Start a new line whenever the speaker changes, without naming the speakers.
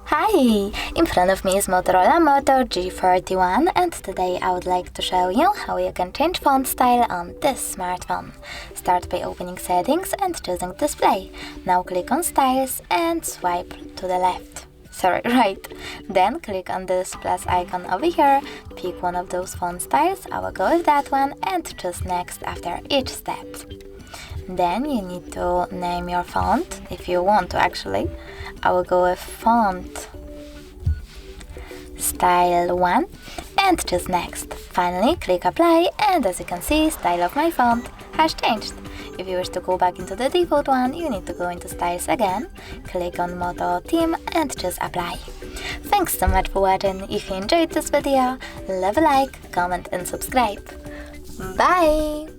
Hi! In front of me is Motorola Moto G41, and today I would like to show you how you can change font style on this smartphone. Start by opening settings and choosing display. Now click on styles and swipe to the left. Right. Then click on this plus icon over here, pick one of those font styles, I will go with that one, and choose next after each step. Then you need to name your font, if you want to actually. I will go with font style 1 and choose next. Finally click apply, and as you can see, style of my font has changed. If you wish to go back into the default one, you need to go into styles again, click on Moto theme and choose apply. Thanks so much for watching. If you enjoyed this video, leave a like, comment and subscribe. Bye!